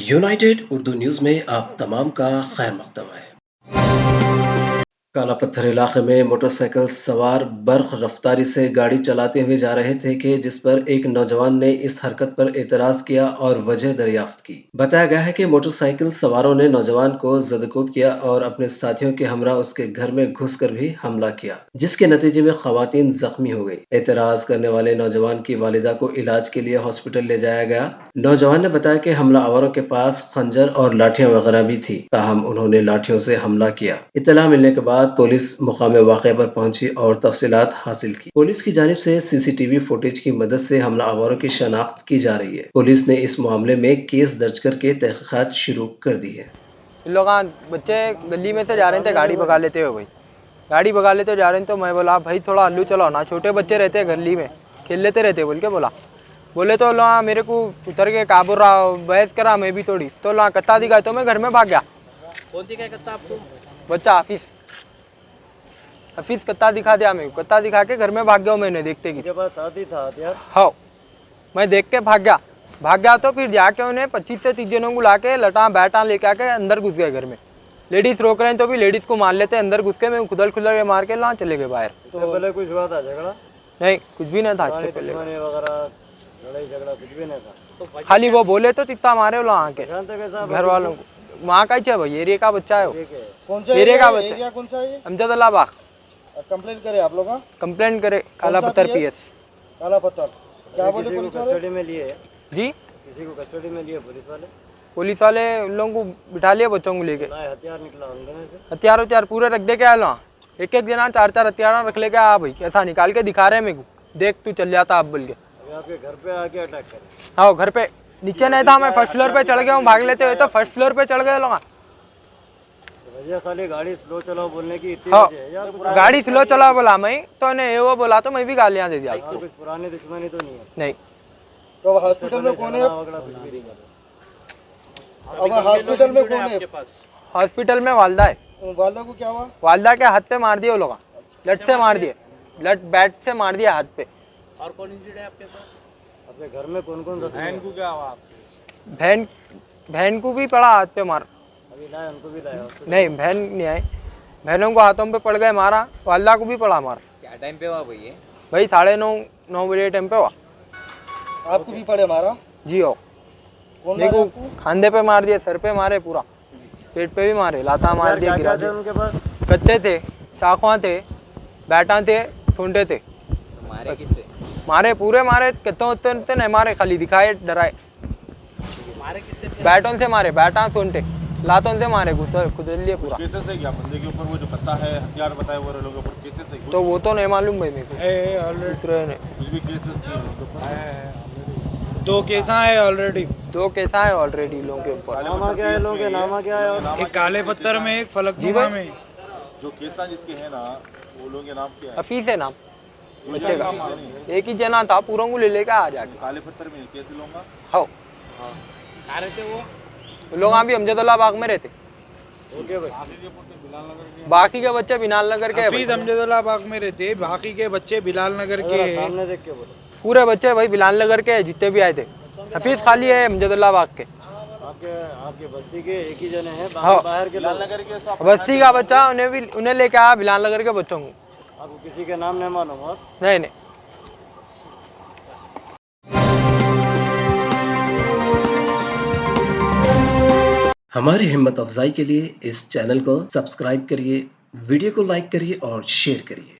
United Urdu news में आप तमाम का खैर मकदम है। काला पत्थर इलाके में मोटरसाइकिल सवार बर्क रफ्तारी से गाड़ी चलाते हुए जा रहे थे कि जिस पर एक नौजवान ने इस हरकत पर एतराज किया और वजह दरियाफ्त की। बताया गया है कि मोटरसाइकिल सवारों ने नौजवान को जदकोब किया और अपने साथियों के हमरा उसके घर में घुसकर भी हमला किया, जिसके नतीजे में खवातीन जख्मी हो गई। एतराज करने वाले नौजवान की वालिदा को इलाज के लिए हॉस्पिटल ले जाया गया। नौजवान ने बताया कि हमलावरों के पास खंजर और लाठियां वगैरह भी थी, ताहम उन्होंने लाठियों से हमला किया। इत्तला मिलने के बाद पुलिस मुकाम वाक़े पर पहुंची और तफसीलात हासिल की। पुलिस की जानिब से सीसीटीवी फुटेज की मदद से हमलावरों की शनाख्त की जा रही है। पुलिस ने इस मामले में केस दर्ज करके तहकीकात शुरू कर दी है। इन लोग बच्चे गली में से जा रहे थे, गाड़ी भगा लेते हुए भाई गाड़ी भगा लेते जा रहे हैं। तो मैं बोला भाई थोड़ा हल्लू चलाओ ना, छोटे बच्चे रहते हैं गली में खेल लेते रहते बोल के बोले तो ला मेरे को उतर के काबू रहा, बहस करा मैं भी थोड़ी, तो ला कत्ता दिखाया तो मैं घर में भाग गया। कौन दिखाया कत्ता आपको? बच्चा हफीज कत्ता दिखा दिया मेरे को, कत्ता दिखा के घर में भाग गया। मैंने देखते कि पास साथ ही था हथियार। हाँ, मैं देख के भाग गया तो फिर जाके उन्हें 25 से 30 जनों को ला के लटा बैटा लेके आके अंदर घुस गए घर में। लेडीज रोक रहे हैं तो भी लेडीज को मार लेते, अंदर घुस के मैं खुदल खुदल मार के ला चले गए बाहर। इससे पहले कुछ हुआ था झगड़ा? नहीं, कुछ भी नहीं था इससे पहले, वगैरह लड़ाई झगड़ा कुछ भी नहीं था। तो खाली वो बोले तो चित्ता मारे वहाँ के कैसा घर वालों को। वहाँ का ही है भाई, एरिया का बच्चा है वो, कौन सा एरिया का बच्चा। एरिया कौन सा है? अमजद बाग। कंप्लेंट करे आप लोग? कंप्लेंट करे काला पत्थर PS। काला पत्थर क्या बोले? पुलिस कस्टडी में लिए जी, किसी को कस्टडी में लिए पुलिस वाले उन लोगों को बिठा लिया बच्चों को लेके। हथियार निकला अंदर से, हथियार पूरे रख दे के आया वहाँ, एक जना 4 हथियार रख लेके आया भाई। ऐसा निकाल के दिखा रहे हैं मेरे को, देख तू चल जाता अब बोल के। आपके घर पे आके अटैक करे? हाँ, घर पे नीचे नहीं था, मैं फर्स्ट फ्लोर पे चढ़ गया हूँ भाग लेते हुए, तो फर्स्ट फ्लोर पे चढ़ गए लोग। वजह खाली गाड़ी स्लो चलाओ बोलने की इतनी हाँ, वजह है या गाड़ी स्लो चला बोला मैं तो ने वो बोला तो मैं भी गालियाँ दे दिया उसको। कुछ पुरानी दुश्मनी तो नहीं है? नहीं। तो हॉस्पिटल में कौन है? अब हॉस्पिटल में कौन है? हॉस्पिटल में वालदा है। वालदा को क्या हुआ? वालदा के हाथ पे मार दिए वो लोग, लट से मार दिए, लट बैट से मार दिया हाथ पे। और कौन इंजर्ड है आपके पास? आपके घर में कौन कौन? बहन को क्या हुआ? बहन को भी पड़ा हाथ पे मार। अभी लाए, उनको भी लाया? नहीं, बहन नहीं आई, बहनों को हाथों पे पड़ गए मारा, वालदा को भी पड़ा मार। क्या टाइम पे हुआ भाई? भाई 9:30 बजे टाइम पे हुआ। आपको भी पड़े मारा? जी हो, मेरे को खांधे पे मार दिए, सर पे मारे, पूरा पेट पे भी मारे, लाता मार दिया, गिरा दिया। उनके पास कत्ते थे, चाकुआ थे, बैटा थे, छोटे थे। मारे किससे? मारे पूरे मारे, कत्ते नहीं मारे, खाली दिखाए डराए। मारे किससे? बैटों से मारे, बैटा सोनटे लातों से मारे, खुद लिए पूरा। कैसे से क्या बंदे के ऊपर वो जो पत्ता है हथियार बताए वो लोगों के ऊपर कैसे से? तो वो तो नहीं मालूम भाई मेरे को, दूसरे ने। कुछ भी केस किए हैं उनके ऊपर? 2 केस है ऑलरेडी। 2 केस है ऑलरेडी लोगों के ऊपर। नामा क्या है लोगों के? नामा क्या है? एक काले पत्थर में, एक फलकनुमा में। जो केसा जिसके है ना वो लोगों के नाम क्या है? हफीज है नाम बच्चे का, एक ही जना था, पूरा को ले लेके आ जाके। काले पत्थर में कैसे लूंगा? हाँ, कहाँ रहते वो लोग अभी अमजदुल्ला बाग में रहते। बाकी के बच्चे बिलाल नगर के। हफीज अमजदुल्ला बाग में रहते, बाकी के बच्चे बिलाल नगर के हैं। सामने देख के बोलो। पूरे बच्चे भाई बिलाल नगर के जितने भी आए थे। हफीज खाली है अमजदुल्ला बाग के। आपके बस्ती के एक ही जने हैं, हाँ, बाहर के लोग? नगर के तो बस्ती का बच्चा उन्हें लेके आया, बिलाल नगर के बच्चों को। आपको किसी के नाम नहीं मालूम? और नहीं। हमारी हिम्मत अफजाई के लिए इस चैनल को सब्सक्राइब करिए, वीडियो को लाइक करिए और शेयर करिए।